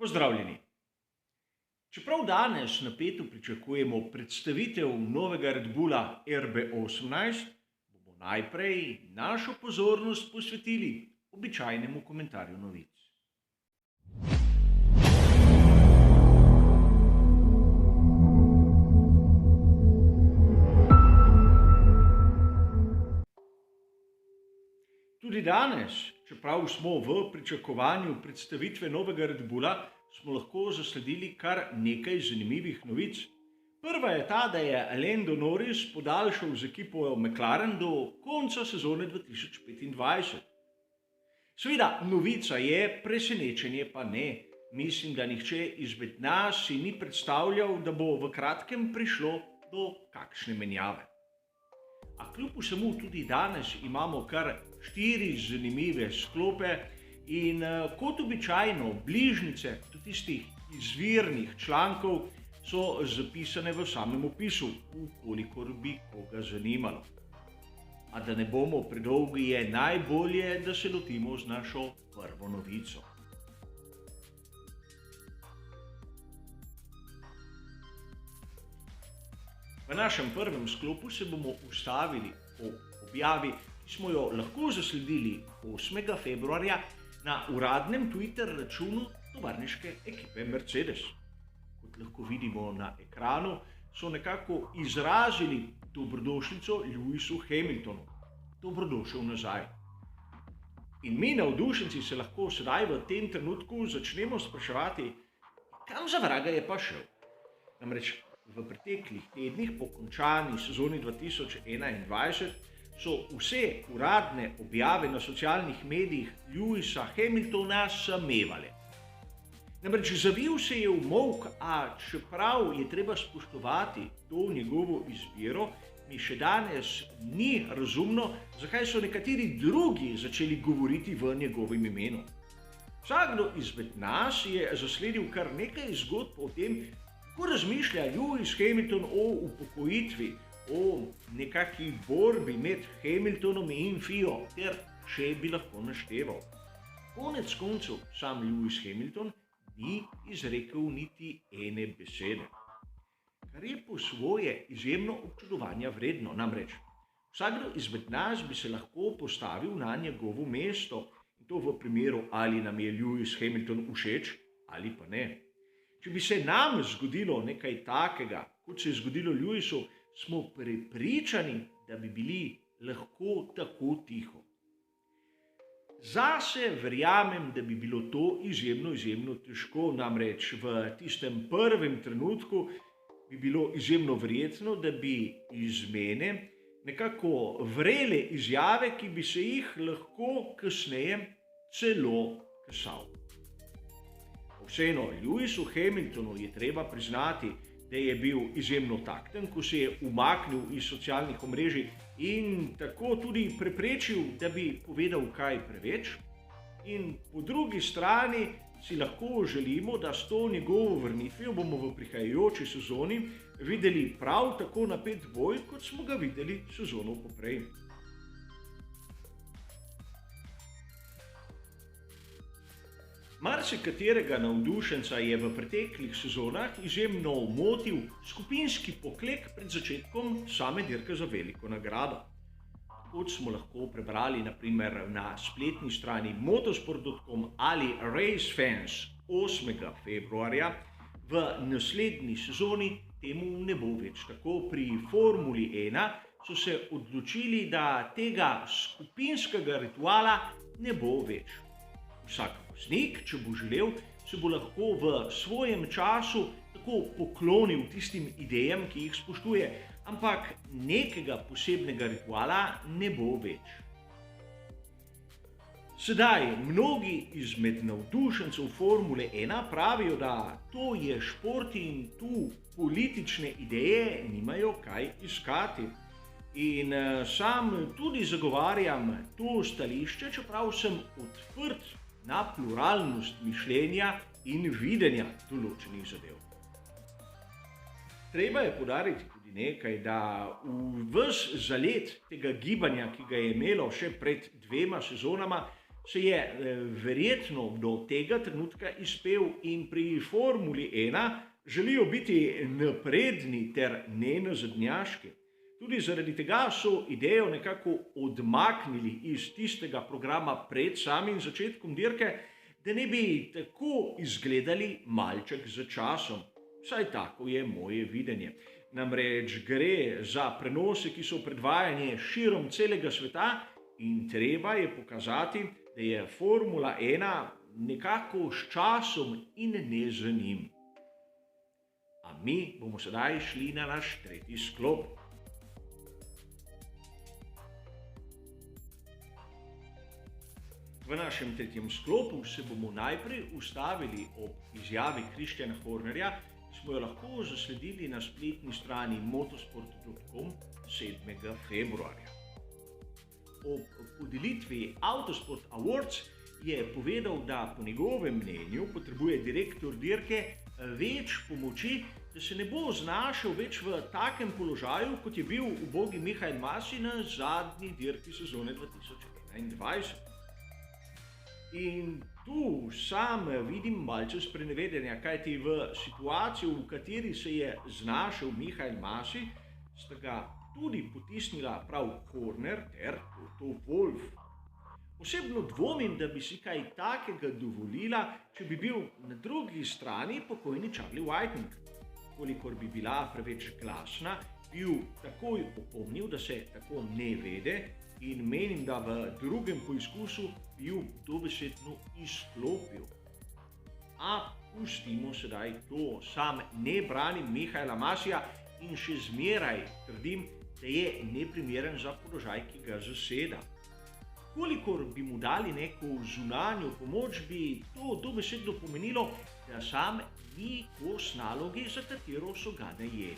Pozdravljeni! Čeprav danes napeto pričakujemo predstavitev novega Red Bulla RB18, bomo najprej našo pozornost posvetili običajnemu komentarju novic. Tudi danes, čeprav smo v pričakovanju predstavitve novega Red Bulla, smo lahko zasledili kar nekaj zanimivih novic. Prva je ta, da je Lando Norris podaljšal z ekipo McLaren do konca sezone 2025. Seveda, novica je, presenečenje pa ne. Mislim, da nihče izmed nas si ni predstavljal, da bo v kratkem prišlo do kakšne menjave. A kljub vsemu tudi danes imamo kar 4 zanimive sklope in kot običajno bližnjice do tistih izvirnih člankov so zapisane v samem opisu, ukolikor bi koga zanimalo. A da ne bomo predolgi, je najbolje, da se lotimo z našo prvo novico. V našem prvem sklopu se bomo ustavili po objavi, ki smo jo lahko zasledili 8. februarja na uradnem Twitter računu tovarniške ekipe Mercedes. Kot lahko vidimo na ekranu, so nekako izrazili dobrodošlico Lewisu Hamiltonu. Dobrodošel nazaj. In mi navdušenci se lahko sedaj v tem trenutku začnemo spraševati, kam za vraga je pa šel. Namreč v preteklih tednih po končani sezoni 2021 so vse uradne objave na socialnih medijih Lewisa Hamiltona samevale. Namreč zavil se je v molk, a čeprav je treba spoštovati to njegovo izbiro, mi še danes ni razumno, zakaj so nekateri drugi začeli govoriti v njegovem imenu. Vsakdo izmed nas je zasledil kar nekaj zgodb o tem, kako razmišlja Lewis Hamilton o upokojitvi, o nekakšni borbi med Hamiltonom in FIO, ter še bi lahko našteval. Konec koncev sam Lewis Hamilton ni izrekel niti ene besede, kar je po svoje izjemno občudovanja vredno. Namreč vsakdo izmed nas bi se lahko postavil na njegovo mesto, in to v primeru, ali nam je Lewis Hamilton všeč ali pa ne. Če bi se nam zgodilo nekaj takega, kot se je zgodilo Lewisu, smo prepričani, da bi bili lahko tako tiho. Zase verjamem, da bi bilo to izjemno težko, namreč v tistem prvem trenutku bi bilo izjemno verjetno, da bi iz mene nekako vrele izjave, ki bi se jih lahko kasneje celo kesal. Vseeno, Lewisu Hamiltonu je treba priznati, da je bil izjemno takten, ko se je umaknil iz socialnih omrežij in tako tudi preprečil, da bi povedal kaj preveč. In po drugi strani si lahko želimo, da s to njegovo vrnitvijo bomo v prihajajoči sezoni videli prav tako napet boj, kot smo ga videli sezono poprej. Marsikaterega navdušenca je v preteklih sezonah izjemno motil skupinski poklek pred začetkom same dirke za veliko nagrado. Kot smo lahko prebrali naprimer na spletni strani motorsport.com ali RaceFans 8. februarja, v naslednji sezoni temu ne bo več tako. Pri Formuli 1 so se odločili, da tega skupinskega rituala ne bo več. Vsak voznik, če bo želel, se bo lahko v svojem času tako poklonil tistim idejam, ki jih spoštuje, ampak nekega posebnega rituala ne bo več. Sedaj mnogi izmed navdušencev Formule 1 pravijo, da to je šport in tu politične ideje nimajo kaj iskati. In sam tudi zagovarjam to stališče, čeprav sem odprt na pluralnost mišljenja in videnja določenih zadev. Treba je poudariti tudi nekaj, da ves zalet tega gibanja, ki ga je imelo še pred 2 sezonama, se je verjetno do tega trenutka izpel in pri Formuli 1 želijo biti napredni ter nenazadnjaški. Tudi zaradi tega so idejo nekako odmaknili iz tistega programa pred samim začetkom dirke, da ne bi tako izgledali malček za časom. Vsaj tako je moje videnje. Namreč gre za prenose, ki so predvajani širom celega sveta in treba je pokazati, da je Formula 1 nekako s časom in ne z njim. A mi bomo sedaj šli na naš tretji sklop. V našem tretjem sklopu se bomo najprej ustavili ob izjavi Christiana Hornerja, ki smo jo lahko zasledili na spletni strani motorsport.com 7. februarja. Ob podelitvi Autosport Awards je povedal, da po njegovem mnenju potrebuje direktor dirke več pomoči, da se ne bo znašel več v takem položaju, kot je bil ubogi Michael Masi na zadnji dirki sezone 2021. In tu sam vidim malce sprenevedanja, kajti v situaciji, v kateri se je znašel Michael Masi, sta ga tudi potisnila prav Horner ter Toto Wolff. Osebno dvomim, da bi si kaj takega dovolila, če bi bil na drugi strani pokojni Charlie Whiting. Kolikor bi bila preveč glasna, bi ju takoj opomnil, da se tako ne vede, in menim, da v drugem poizkusu bi ju dobesedno izklopil. A pustimo sedaj to, sam ne branim Michaela Masija in še zmeraj trdim, da je neprimeren za položaj, ki ga zaseda. Kolikor bi mu dali neko zunanjo pomoč, bi to dobesedno pomenilo, da sam ni kos naloge, za katero so ga najeli.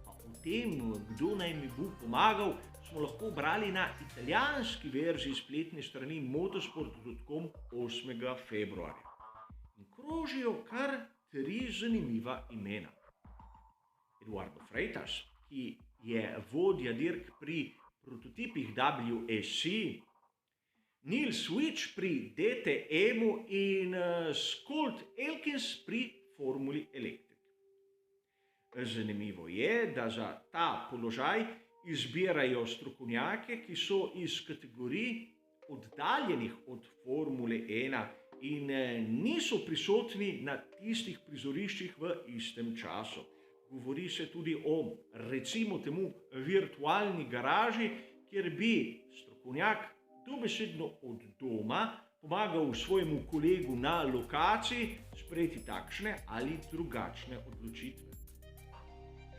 O tem, kdo naj mi bo pomagal, smo lahko brali na italijanski verziji spletne strani motorsport.com 8. februarja. In krožijo kar 3 zanimiva imena. Eduardo Freitas, ki je vodja dirk pri prototipih WSC, Neil Switch pri DTM-u in Scott Elkins pri Formuli Electric. Zanimivo je, da za ta položaj izbirajo strokovnjake, ki so iz kategorij oddaljenih od Formule 1 in niso prisotni na tistih prizoriščih v istem času. Govori se tudi o, recimo temu, virtualni garaži, kjer bi strokovnjak dobesedno od doma pomagal svojemu kolegu na lokaciji sprejeti takšne ali drugačne odločitve.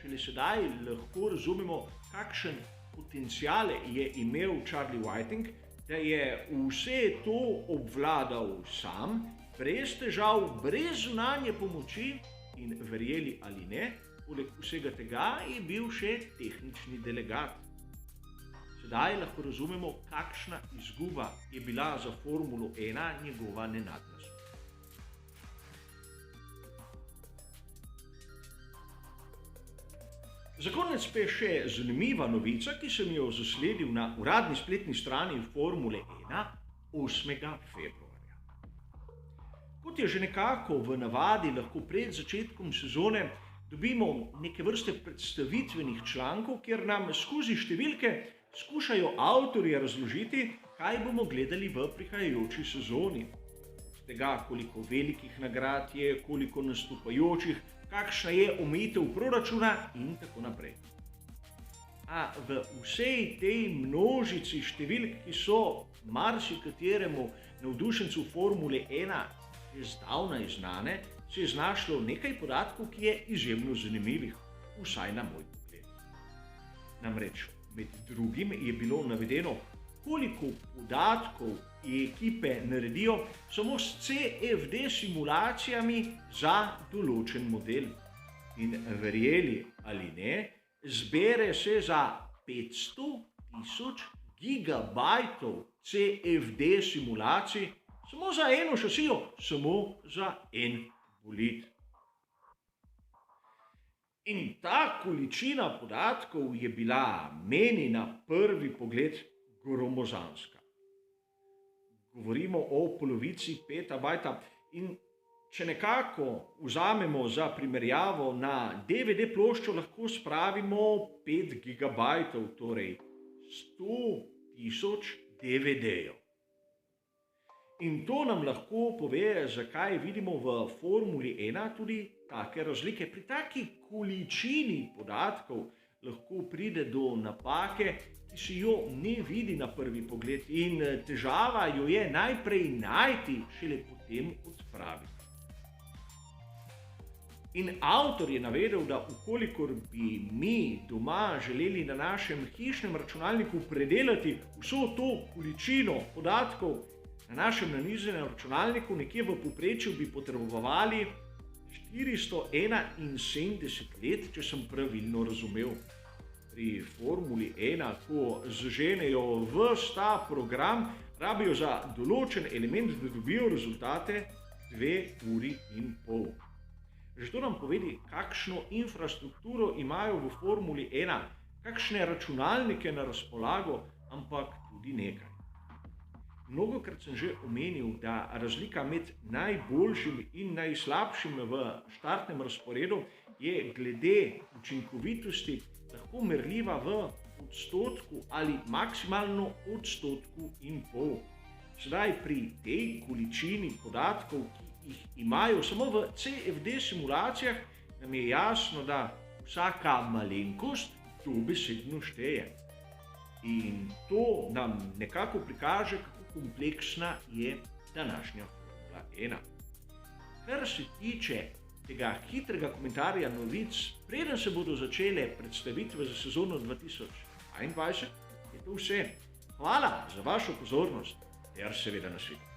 Šele sedaj lahko razumemo, kakšen potencial je imel Charlie Whiting, da je vse to obvladal sam, brez težav, brez zunanje pomoči in verjeli ali ne, poleg vsega tega je bil še tehnični delegat. Sedaj lahko razumemo, kakšna izguba je bila za Formulo 1 njegova nenadnost. Za konec pa je še zanimiva novica, ki sem jo zasledil na uradni spletni strani Formule 1 8. februarja. Kot je že nekako v navadi, lahko pred začetkom sezone dobimo neke vrste predstavitvenih člankov, kjer nam skozi številke skušajo avtorji razložiti, kaj bomo gledali v prihajajoči sezoni. Od tega, koliko velikih nagrad je, koliko nastopajočih, kakšna je omejitev proračuna in tako naprej. A v vsej tej množici številk, ki so marsikateremu navdušencu Formule 1 že zdavnaj znane, se je znašlo nekaj podatkov, ki je izjemno zanimivih, vsaj na moj pogled. Namreč med drugim je bilo navedeno, koliko podatkov ekipe naredijo samo s CFD simulacijami za določen model. In verjeli ali ne, zbere se za 500.000 gigabajtov CFD simulacij samo za eno šasijo, samo za en bolid. In ta količina podatkov je bila meni na prvi pogled gromozanska. govorimo o polovici petabajta. In če nekako vzamemo za primerjavo, na DVD ploščo lahko spravimo 5 gigabajtov, torej 100.000 DVD-jev. In to nam lahko pove, zakaj vidimo v Formuli 1 tudi take razlike. Pri taki količini podatkov lahko pride do napake, ki se jo ne vidi na prvi pogled, in težava jo je najprej najti, šele potem odpraviti. In avtor je navedel, da ukolikor bi mi doma želeli na našem hišnem računalniku predelati vso to količino podatkov na našem nanizenem računalniku, nekje v povprečju bi potrebovali 471 let, če sem pravilno razumel. Pri Formuli 1, ko zženejo ves ta program, rabijo za določen element, da dobijo rezultate 2 uri in pol. Že to nam povedi, kakšno infrastrukturo imajo v Formuli 1, kakšne računalnike na razpolago, ampak tudi nekaj. Mnogokrat sem že omenil, da razlika med najboljšim in najslabšim v štartnem razporedu je glede učinkovitosti lahko merljiva v odstotku ali maksimalno 1,5 %. Sedaj pri tej količini podatkov, ki jih imajo samo v CFD simulacijah, nam je jasno, da vsaka malenkost dobesedno šteje. In to nam nekako prikaže, kako kompleksna je današnja Formula 1. Kar se tiče tega hitrega komentarja novic, preden se bodo začele predstavitve za sezono 2022, je to vse. Hvala za vašo pozornost, ter seveda nasvidenje.